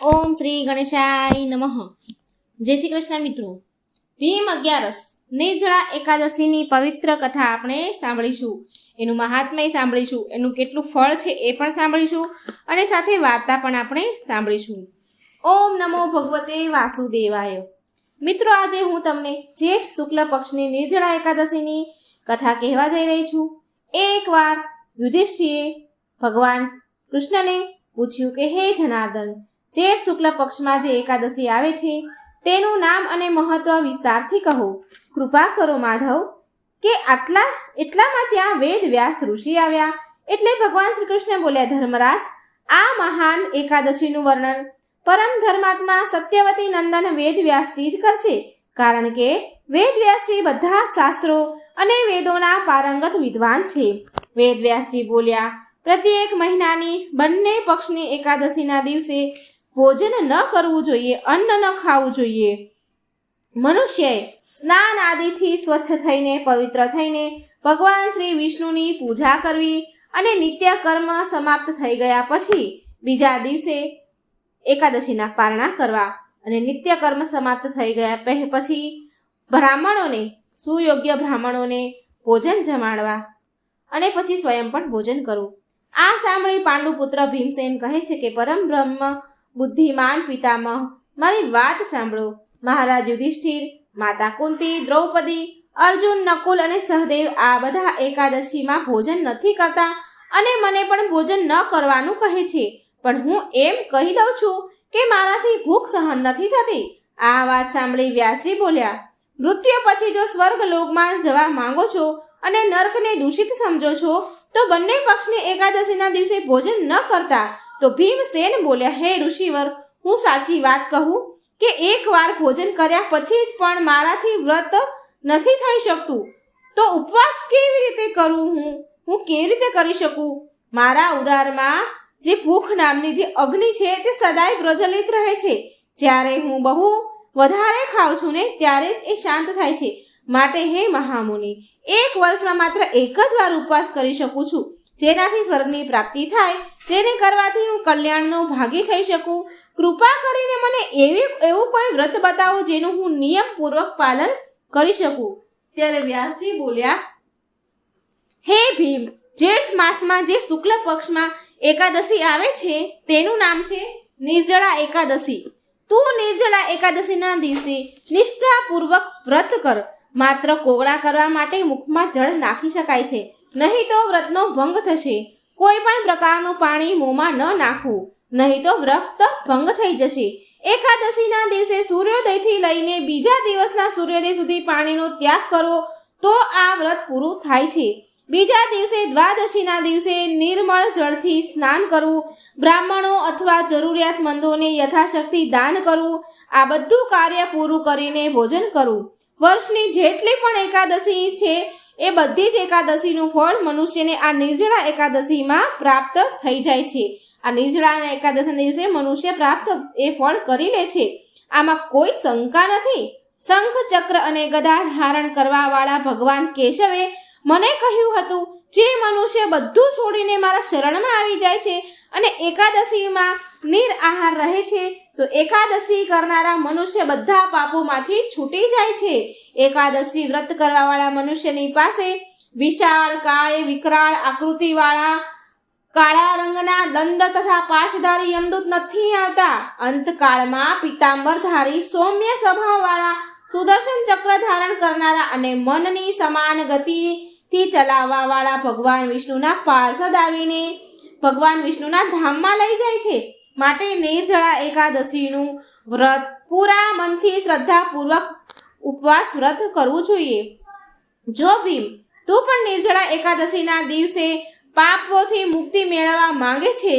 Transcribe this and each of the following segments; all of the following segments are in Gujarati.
ઓમ શ્રી ગણેશાય નમઃ. જય શ્રી કૃષ્ણ મિત્રો. ભીમ 11 નિર્જળા એકાદશીની પવિત્ર કથા આપણે સાંભળીશું. એનું મહાત્મ્ય સાંભળીશું, એનું કેટલું ફળ છે એ પણ સાંભળીશું અને સાથે વાર્તા પણ આપણે સાંભળીશું. ઓમ નમો ભગવતે વાસુદેવાય. મિત્રો, આજે હું તમને જેઠ શુક્લ પક્ષની નિર્જળા એકાદશીની કથા કહેવા જઈ રહી છું. એકવાર યુધિષ્ઠિરે ભગવાન કૃષ્ણને પૂછ્યું કે હે જનાર્દન, જેઠ શુક્લ પક્ષમાં જે એકાદશી આવે છે તેનું નામ અને મહત્વ વિસ્તારથી કહો. કૃપા કરો માધવ, કે એટલામાં ત્યાં વેદ વ્યાસ ઋષિ આવ્યા. એટલે ભગવાન શ્રી કૃષ્ણ બોલ્યા, ધર્મરાજ, આ મહાન એકાદશીનું વર્ણન પરમ ધર્માત્મા સત્યવતી નંદન વેદ વ્યાસજી જ કરશે. કારણ કે વેદ વ્યાસજી બધા શાસ્ત્રો અને વેદોના પારંગત વિદ્વાન છે. વેદ વ્યાસજી બોલ્યા, પ્રત્યેક મહિનાની બંને પક્ષની એકાદશીના દિવસે ભોજન ન કરવું જોઈએ, અન્ન ન ખાવું જોઈએ. મનુષ્યએ સ્નાન આદિથી સ્વચ્છ થઈને પવિત્ર થઈને ભગવાન શ્રી વિષ્ણુની પૂજા કરવી અને નિત્ય કર્મ સમાપ્ત થઈ ગયા પછી બીજા દિવસે એકાદશીના પારણા કરવા અને નિત્ય કર્મ સમાપ્ત થઈ ગયા પછી બ્રાહ્મણોને, સુયોગ્ય બ્રાહ્મણોને ભોજન જમાડવા અને પછી સ્વયં પણ ભોજન કરવું. આ સાંભળી પાંડુપુત્ર ભીમસેન કહે છે કે પરમ બ્રહ્મ બુદ્ધિમાન પિતામહ, મારી વાત સાંભળો. મહારાજ યુધિષ્ઠિર, માતા કુંતી, દ્રૌપદી, અર્જુન, નકુલ અને સહદેવ આ બધા એકાદશીમાં ભોજન નથી કરતા અને મને પણ ભોજન ન કરવાનું કહે છે. પણ હું એમ કહી દઉં છું કે મારાથી ભૂખ સહન નથી થતી. આ વાત સાંભળી વ્યાસજી બોલ્યા, મૃત્યુ પછી જો સ્વર્ગ લોકમાં જવા માંગો છો અને નર્કને દૂષિત સમજો છો તો બંને પક્ષની એકાદશીના દિવસે ભોજન ન કરતા. તો ભીમસેન બોલ્યા, હે ઋષિવર, હું સાચી વાત કહું કે એકવાર ભોજન કર્યા પછી જ પણ મારાથી વ્રત નથી થઈ શકતું, તો ઉપવાસ કેવી રીતે કરું? હું કેવી રીતે કરી શકું? મારા ઉદરમાં જે ભૂખ નામની જે અગ્નિ છે તે સદાય પ્રજ્વલિત રહે છે. જ્યારે હું બહુ વધારે ખાઉં છું ને ત્યારે જ એ શાંત થાય છે. માટે હે મહામુનિ, એક વર્ષમાં માત્ર એક જ વાર ઉપવાસ કરી શકું છું, જેનાથી સ્વર્ગની પ્રાપ્તિ થાય, જેને કરવાથી હું કલ્યાણનો ભાગી થઈ શકું. કૃપા કરીને મને એવું કોઈ વ્રત બતાવો જેનું હું નિયમપૂર્વક પાલન કરી શકું. ત્યારે વ્યાસજી બોલ્યા, હે ભીમ, જેઠ માસમાં જે શુક્લ પક્ષમાં એકાદશી આવે છે તેનું નામ છે નિર્જળા એકાદશી. તું નિર્જળા એકાદશીના દિવસે નિષ્ઠાપૂર્વક વ્રત કર. માત્ર કોગળા કરવા માટે મુખમાં જળ નાખી શકાય છે, નહીં તો વ્રતનો ભંગ થશે. કોઈ પણ પ્રકારનું પાણી મોંમાં ન નાખવું, નહીં તો વ્રત ભંગ થઈ જશે. એકાદશીના દિવસે સૂર્યોદયથી લઈને બીજા દિવસના સૂર્યોદય સુધી પાણીનો ત્યાગ કરવો તો આ વ્રત પૂરું થાય છે. બીજા દિવસે દ્વાદશીના દિવસે નિર્મળ જળથી સ્નાન કરવું, બ્રાહ્મણો અથવા જરૂરિયાતમંદોને યથાશક્તિ દાન કરવું, આ બધું કાર્ય પૂરું કરીને ભોજન કરવું. વર્ષની જેટલી પણ એકાદશી છે એ બધી જ એકાદશીનું ફળ મનુષ્યને આ નિર્જળા એકાદશીમાં પ્રાપ્ત થઈ જાય છે. આ નિર્જળા એકાદશીના દિવસે મનુષ્ય પ્રાપ્ત એ ફળ કરી લે છે. આમાં કોઈ શંકા નથી. શંખ, ચક્ર અને ગદા ધારણ કરવા વાળા ભગવાન કેશવે મને કહ્યું હતું, જે મનુષ્ય બધું છોડીને મારા શરણમાં આવી જાય છે અને એકાદશીમાં નિરાહાર રહે છે તો એકાદશી કરનારા મનુષ્ય બધા પાપોમાંથી છૂટી જાય છે. એકાદશી વ્રત કરવા વાળા મનુષ્યની પાસે વિશાળ કાય, વિકરાળ આકૃતિવાળા કાળા રંગના દંડ તથા પાશધારી યમદૂત નથી આવતા. અંતકાળમાં પીતાંબરધારી સૌમ્ય સ્વભાવવાળા સુદર્શન ચક્ર ધારણ કરનારા અને મનની સમાન ગતિથી ચલાવવા વાળા ભગવાન વિષ્ણુના પાર્ષદ આવીને ભગવાન વિષ્ણુના ધામમાં લઈ જાય છે. માટે નિર્જળા એકાદશીનું વ્રત પૂરા મનથી શ્રદ્ધાપૂર્વક ઉપવાસ વ્રત કરવું જોઈએ. જો ભીમ, તું પણ નિર્જળા એકાદશીના દિવસે પાપોથી મુક્તિ મેળવવા માંગે છે,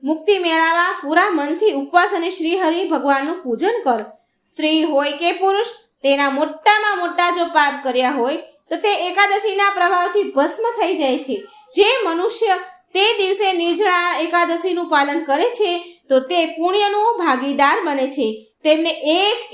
મુક્તિ મેળવવા પૂરા મનથી ઉપવાસ અને શ્રી હરિ ભગવાનનું પૂજન કર. સ્ત્રી હોય કે પુરુષ, તેના મોટામાં મોટા જો પાપ કર્યા હોય તો તે એકાદશીના પ્રભાવથી ભસ્મ થઈ જાય છે. જે મનુષ્ય તે દિવસે નિર્જળા એકાદશીનું પાલન કરે છે તો તે પુણ્યનો ભાગીદાર બને છે. તેમને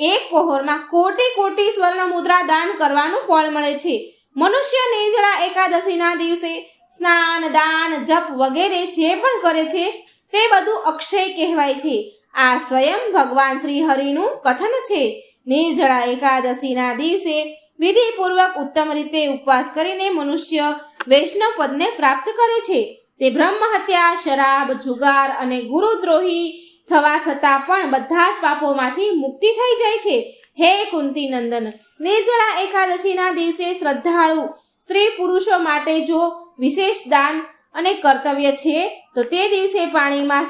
એક પહોરમાં કોટી સ્વર્ણ મુદ્રા દાન કરવાનું ફળ મળે છે. મનુષ્ય નિર્જળા એકાદશીના દિવસે સ્નાન, દાન, જપ વગેરે જે પણ કરે છે તે બધું અક્ષય કહેવાય છે. આ સ્વયં ભગવાન શ્રી હરિનું કથન છે. નિર્જળા એકાદશીના દિવસે વિધિપૂર્વક ઉત્તમ રીતે ઉપવાસ કરીને મનુષ્ય વૈષ્ણવ પદને પ્રાપ્ત કરે છે. તે બ્રહ્મ હત્યા, શરાબ, જુગાર અને ગુરુદ્રોહી થવા છતાં પણ બધા જ પાપોમાંથી મુક્તિ થઈ જાય છે. હે કુંતી નંદન, નિર્જળા એકાદશીના દિવસે શ્રદ્ધાળુ સ્ત્રી પુરુષો માટે જો વિશેષ દાન અને કર્તવ્ય છે તો તે દિવસે પાણીમાં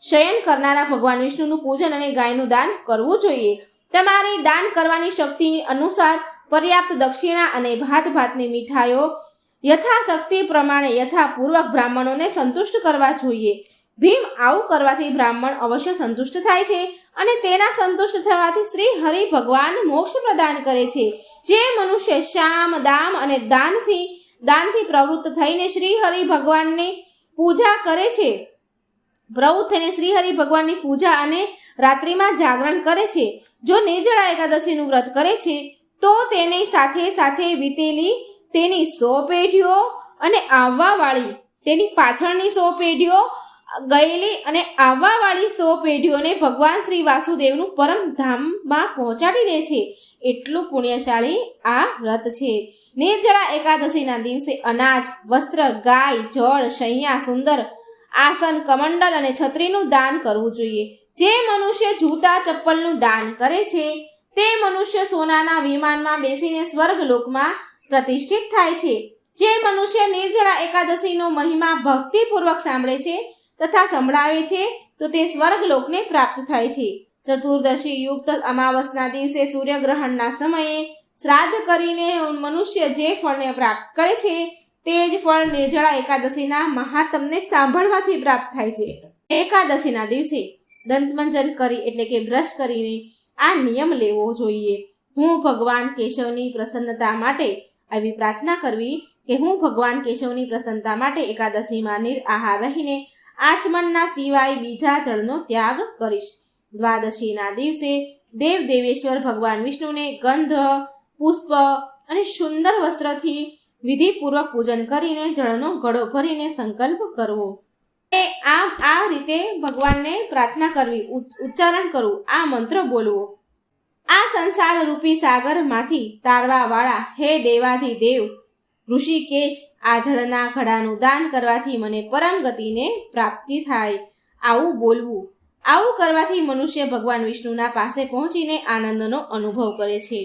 શયન કરનારા ભગવાન વિષ્ણુનું પૂજન અને ગાયનું દાન કરવું જોઈએ. તમારી દાન કરવાની શક્તિ અનુસાર પર્યાપ્ત દક્ષિણા અને ભાત ભાતની મીઠાઈઓ યથાશક્તિ પ્રમાણે યથાપૂર્વક બ્રાહ્મણોને સંતુષ્ટ કરવા જોઈએ. ભીમ આવું કરવાથી બ્રાહ્મણ અવશ્ય સંતુષ્ટ થાય છે અને તેના સંતુષ્ટ થવાથી શ્રી હરિ ભગવાન મોક્ષ પ્રદાન કરે છે. જે મનુષ્ય શામ, દામ અને દાનથી પ્રવૃત્ત થઈને શ્રી હરિ ભગવાનની પૂજા કરે છે, પ્રવૃત્ત થઈને શ્રી હરિ ભગવાનની પૂજા અને રાત્રિમાં જાગરણ કરે છે, જો નિર્જળા એકાદશીનું વ્રત કરે છે તો તેની સાથે સાથે વીતેલી તેની 100 પેઢીઓ અને આવવાવાળી તેની પાછળની 100 પેઢીઓ, ગયેલી અને આવવાવાળી 100 પેઢીઓને ભગવાન શ્રી વાસુદેવનું પરમ ધામમાં પહોંચાડી દે છે. એટલું પુણ્યશાળી આ વ્રત છે. નિર્જળા એકાદશીના દિવસે અનાજ, વસ્ત્ર, ગાય, જળ, શૈયા, સુંદર આસન, કમંડલ અને છત્રીનું દાન કરવું જોઈએ. જે મનુષ્ય જૂતા ચપ્પલનું દાન કરે છે તે મનુષ્ય સોનાના વિમાનમાં બેસીને સ્વર્ગલોકમાં પ્રતિષ્ઠિત થાય છે. જે મનુષ્ય નિર્જળા એકાદશીનો મહિમા ભક્તિપૂર્વક સાંભળે છે તથા સંભળાવે છે તો તે સ્વર્ગલોકને પ્રાપ્ત થાય છે. ચતુર્દશી યુક્ત અમાવસના દિવસે સૂર્યગ્રહણના સમયે શ્રાદ્ધ કરીને મનુષ્ય જે ફળને પ્રાપ્ત કરે છે તે જ ફળ નિર્જળા એકાદશીના મહાત્મને સાંભળવાથી પ્રાપ્ત થાય છે. એકાદશીના દિવસે દંતમંજન કરી એટલે કે બ્રશ કરીને આ નિયમ લેવો જોઈએ. હું ભગવાન કેશવની પ્રસન્નતા માટે આવી પ્રાર્થના કરવી કે હું ભગવાન કેશવની પ્રસન્નતા માટે એકાદશીમાં નિરાહાર રહીને આચમનના સિવાય બીજા જળનો ત્યાગ કરીશ. દ્વાદશીના દિવસે દેવ દેવેશ્વર ભગવાન વિષ્ણુને ગંધ, પુષ્પ અને સુંદર વસ્ત્રથી વિધિપૂર્વક પૂજન કરીને જળનો ઘડો ભરીને સંકલ્પ કરવો. આ રીતે ભગવાનને પ્રાર્થના કરવી, ઉચ્ચારણ કરવું, આ મંત્ર બોલવો. આ સંસાર રૂપી સાગરમાંથી તારવા વાળા હે દેવાધિદેવ ઋષિકેશ, આ જળના ઘડાનું દાન કરવાથી મને પરમ ગતિને પ્રાપ્તિ થાય. આવું બોલવું. આવું કરવાથી મનુષ્ય ભગવાન વિષ્ણુના પાસે પહોંચીને આનંદનો અનુભવ કરે છે.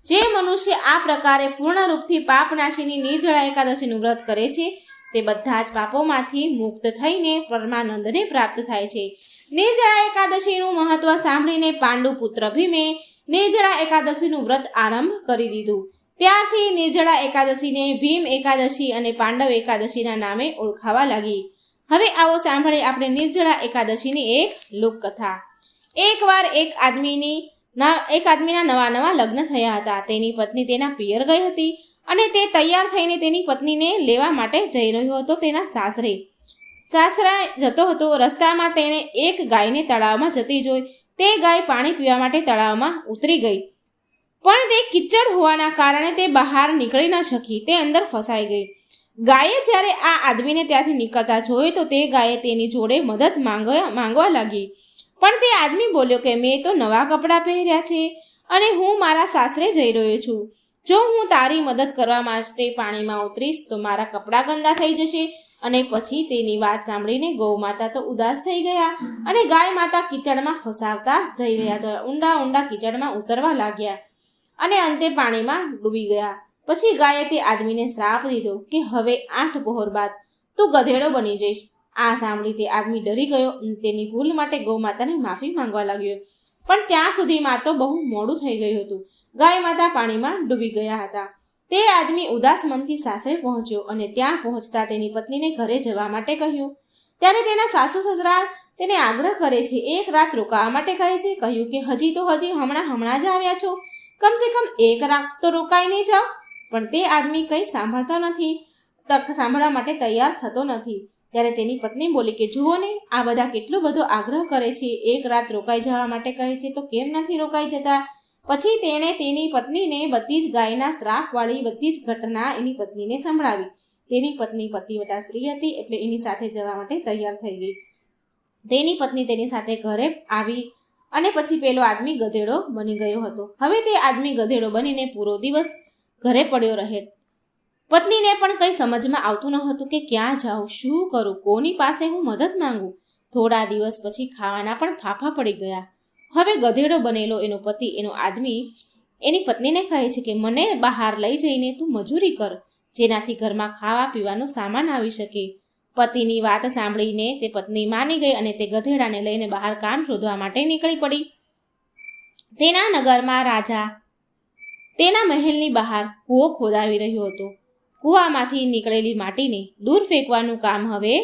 જે મનુષ્ય આ પ્રકારે પૂર્ણ રૂપથી પાપનાશીની નિર્જળા એકાદશીનું વ્રત કરે છે તે બધા જ પાપોમાંથી મુક્ત થઈને પરમાનંદને પ્રાપ્ત થાય છે. નિર્જળા એકાદશીનું મહત્વ સાંભળીને પાંડુ પુત્ર ભીમે નિર્જળા એકાદશીનું વ્રત આરંભ કરી દીધું. ત્યારથી નિર્જળા એકાદશીને ભીમ એકાદશી અને પાંડવ એકાદશીના નામે ઓળખાવા લાગી. હવે આવો સાંભળીએ આપણે નિર્જળા એકાદશીની એક લોકકથા. એકવાર એક આદમીના નવા લગ્ન થયા હતા. તેની પત્ની તેના પિયર ગઈ હતી અને તે તૈયાર થઈને તેની પત્નીને લેવા માટે જઈ રહ્યો હતો તેના સાસરા જતો હતો. રસ્તામાં તેણે એક ગાયને તળાવમાં જતી જોઈ. તે ગાય પાણી પીવા માટે તળાવમાં ઉતરી ગઈ, પણ તે કિચડ હોવાના કારણે તે બહાર નીકળી ન શકી. તે અંદર ફસાઈ ગઈ. ગાયે જ્યારે આ આદમીને ત્યાંથી નીકળતા જોયો તો તે ગાયે તેની જોડે મદદ માંગવા લાગી. પણ તે આદમી બોલ્યો કે મેં તો નવા કપડાં પહેર્યા છે અને હું મારા સાસરે જઈ રહ્યો છું. જો હું તારી મદદ કરવા માટે પાણીમાં ઉતરીશ તો મારા કપડાં ગંદા થઈ જશે. અને પછી તેની વાત સાંભળીને ગૌ માતા તો ઉદાસ થઈ ગયા અને ગાય માતા કિચડમાં ફસાવતા જઈ રહ્યા હતા. ઊંડા કિચડમાં ઉતરવા લાગ્યા અને અંતે પાણીમાં ડૂબી ગયા. પછી ગાયે તે આદમીને શ્રાપ દીધો કે હવે 8 પહોર બાદ તું ગધેડો બની જઈશ. આ સાંભળી તે આદમી ડરી ગયો અને તેની ભૂલ માટે ગૌ માતાને માફી માંગવા લાગ્યો. પણ ત્યાં સુધીમાં તો બહુ મોડું થઈ ગયું હતું. ગાય માતા પાણીમાં ડૂબી ગયા હતા. તે આદમી ઉદાસ મનથી સાસરે પહોંચ્યો અને ત્યાં પહોંચતા તેની પત્નીને ઘરે જવા માટે કહ્યું. ત્યારે તેના સાસુ સસરા તેને આગ્રહ કરે છે, એક રાત રોકાવા માટે કહે છે. કહ્યું કે હજી હમણાં જ આવ્યા છો, કમસે કમ એક રાત તો રોકાઈને જાઓ. પણ તે આદમી કંઈ સાંભળવા માટે તૈયાર થતો નથી. ત્યારે તેની પત્ની બોલી કે જુઓ ને, આ બધા કેટલો બધો આગ્રહ કરે છે, એક રાત રોકાઈ જવા માટે કહે છે તો કેમ નથી રોકાઈ જતા. પછી તેણે તેની પત્નીને બધી જ ગાયના શ્રાપવાળી બધી જ ઘટના એની પત્નીને સંભળાવી. તેની પત્ની પતિવ્રતા સ્ત્રી હતી એટલે એની સાથે જવા માટે તૈયાર થઈ ગઈ. તેની પત્ની તેની સાથે ઘરે આવી અને પછી પેલો આદમી ગધેડો બની ગયો હતો. હવે તે આદમી ગધેડો બનીને પૂરો દિવસ ઘરે પડ્યો રહે. પત્નીને પણ કંઈ સમજમાં આવતું ન હતું કે ક્યાં જાઉં, શું કરું, કોની પાસે હું મદદ માંગુ. થોડા દિવસ પછી ખાવાના પણ ફાફા પડી ગયા. હવે ગધેડો બનેલો એનો પતિ એનો આદમી એની પત્નીને કહે છે કે મને બહાર લઈ જઈને તું મજૂરી કર, જેનાથી ઘરમાં ખાવા પીવાનો સામાન આવી શકે. પતિની વાત સાંભળીને તે પત્ની માની ગઈ અને તે ગધેડાને લઈને બહાર કામ શોધવા માટે નીકળી પડી. તેના નગરમાં રાજા તેના મહેલની બહાર કૂવો ખોદાવી રહ્યો હતો. કૂવામાંથી નીકળેલી માટીને દૂર ફેંકવાનું કામ હવે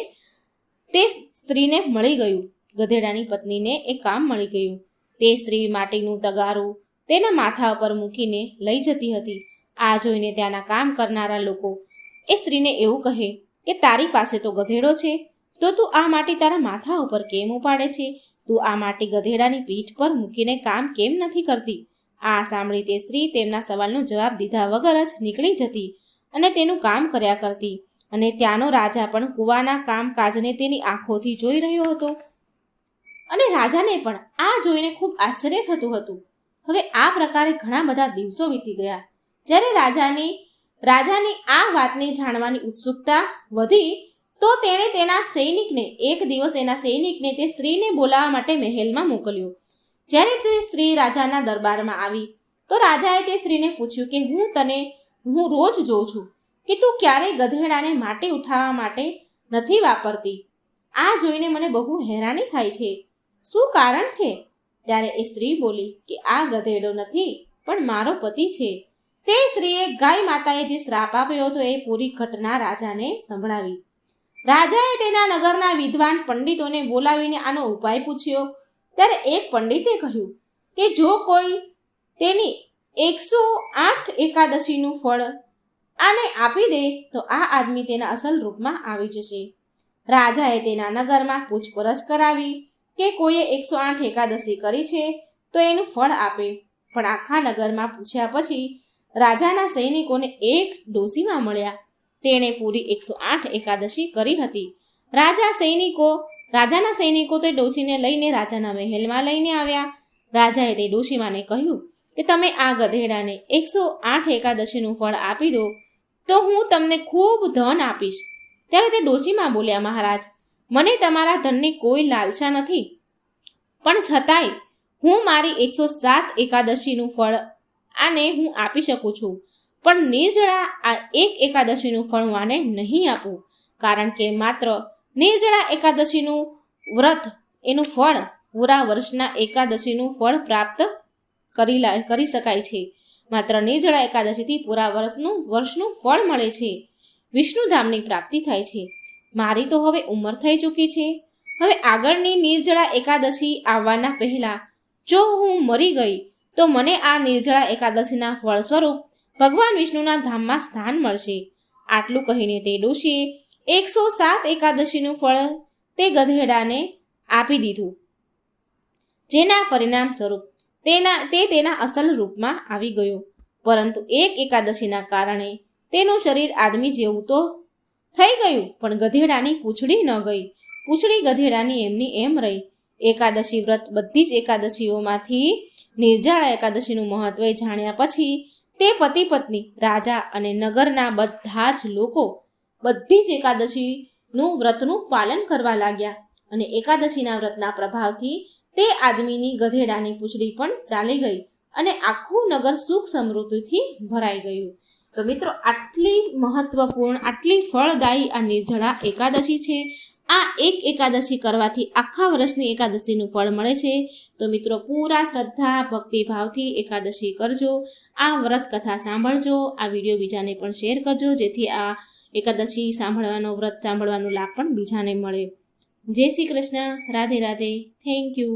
તે સ્ત્રીને મળી ગયું. ગધેડાની પત્નીને એ કામ મળી ગયું. તે સ્ત્રી માટીનું તગારું તેના માથા ઉપર મૂકીને લઈ જતી હતી. આ જોઈને ત્યાંના કામ કરનારા લોકો એ સ્ત્રીને એવું કહે કે તારી પાસે તો ગધેડો છે, તો તું આ માટી તારા માથા ઉપર કેમ ઉપાડે છે? તું આ માટી ગધેડાની પીઠ પર મૂકીને કામ કેમ નથી કરતી? આ સાંભળી તે સ્ત્રી તેમના સવાલનો જવાબ દીધા વગર જ નીકળી જતી અને તેનું કામ કર્યા કરતી. અને ત્યાંનો રાજા પણ કૂવાના કામકાજને તેની આંખોથી જોઈ રહ્યો હતો. અને રાજાને પણ આ જોઈને ખૂબ આશ્ચર્ય થતું હતું. હવે આ પ્રકારે ઘણા બધા દિવસો વીતી ગયા. જ્યારે રાજાની આ વાતને જાણવાની ઉત્સુકતા વધી તો તેણે તેના સૈનિકને એક દિવસ એના સૈનિકને તે સ્ત્રીને બોલાવવા માટે મહેલમાં મોકલ્યો. જ્યારે તે સ્ત્રી રાજાના દરબારમાં આવી તો રાજાએ તે સ્ત્રીને પૂછ્યું કે હું રોજ જોઉં છું કે તું ક્યારેય ગધેડાને માટી ઉઠાવવા માટે નથી વાપરતી. આ જોઈને મને બહુ હેરાની થાય છે. શું કારણ છે? ત્યારે એ સ્ત્રી બોલી કે આ ગધેડો નથી પણ મારો પતિ છે. તે સ્ત્રીએ ગાય માતાએ જે શ્રાપ આપ્યો હતો એ પૂરી ઘટના રાજાને સંભળાવી. રાજાએ તેના નગરના વિદ્વાન પંડિતોને બોલાવીને આનો ઉપાય પૂછ્યો. ત્યારે એક પંડિતે કહ્યું કે જો કોઈ તેની 108 એકાદશીનું ફળ આને આપી દે તો આ આદમી તેના અસલ રૂપમાં આવી જશે. રાજાએ તેના નગરમાં પૂછપરછ કરાવી કે કોઈએ 108 એકાદશી કરી છે તો એનું ફળ આપે. પણ આખા નગરમાં પૂછ્યા પછી રાજાના સૈનિકોને એક ડોશીમાં મળ્યા. તેણે પૂરી 108 એકાદશી કરી હતી. રાજાના સૈનિકો તે ડોશીને લઈને રાજાના મહેલમાં લઈને આવ્યા. રાજાએ તે ડોશીમાને કહ્યું કે તમે આ ગધેડાને 108 એકાદશીનું ફળ આપી દો તો હું તમને ખૂબ ધન આપીશ. ત્યારે તે ડોશીમા બોલ્યા, મહારાજ, મને તમારા ધનની કોઈ લાલસા નથી, પણ છતાંય હું મારી 107 એકાદશીનું ફળ આને હું આપી શકું છું, પણ નિર્જળા આ એક એકાદશીનું ફળ હું આને નહીં આપું, કારણ કે માત્ર નિર્જળા એકાદશીનું વ્રત એનું ફળ પૂરા વર્ષના એકાદશીનું ફળ પ્રાપ્ત કરી શકાય છે. માત્ર નિર્જળા એકાદશીથી પૂરા વર્ષનું ફળ મળે છે. વિષ્ણુધામની પ્રાપ્તિ થાય છે. મારી તો હવે ઉંમર થઈ ચૂકી છે. હવે આગળની નિર્જળા એકાદશી આવવાના પહેલા જો હું મરી ગઈ તો મને આ નિર્જળા એકાદશીના ફળ સ્વરૂપ ભગવાન વિષ્ણુના ધામમાં સ્થાન મળશે. આટલું કહીને તે ડોશીએ 107 એકાદશીનું ફળ તે ગધેડાને આપી દીધું, જેના પરિણામ સ્વરૂપ તે તેના અસલ રૂપમાં આવી ગયો. પરંતુ એક એકાદશીના કારણે તેનું શરીર આદમી જેવું તો થઈ ગયું, પણ ગધેડાની પૂંછડી ન ગઈ. પૂંછડી ગધેડાની એમની એમ રહી. એકાદશી વ્રત બધી જ એકાદશીઓમાંથી નિર્જળા એકાદશીનું મહત્વ જાણ્યા પછી તે પતિ પત્ની, રાજા અને નગરના બધા જ લોકો બધી જ એકાદશીનું વ્રતનું પાલન કરવા લાગ્યા. અને એકાદશીના વ્રતના પ્રભાવથી તે આદમીની ગધેડાની પૂંછડી પણ ચાલી ગઈ અને આખું નગર સુખ સમૃદ્ધિથી ભરાઈ ગયું. તો મિત્રો, આટલી મહત્વપૂર્ણ, આટલી ફળદાયી આ નિર્જળા એકાદશી છે. આ એક એકાદશી કરવાથી આખા વર્ષની એકાદશીનું ફળ મળે છે. તો મિત્રો, પૂરા શ્રદ્ધા ભક્તિભાવથી એકાદશી કરજો. આ વ્રત કથા સાંભળજો. આ વિડીયો બીજાને પણ શેર કરજો, જેથી આ એકાદશી વ્રત સાંભળવાનો લાભ પણ બીજાને મળે. જય શ્રી કૃષ્ણ. રાધે રાધે. Thank you.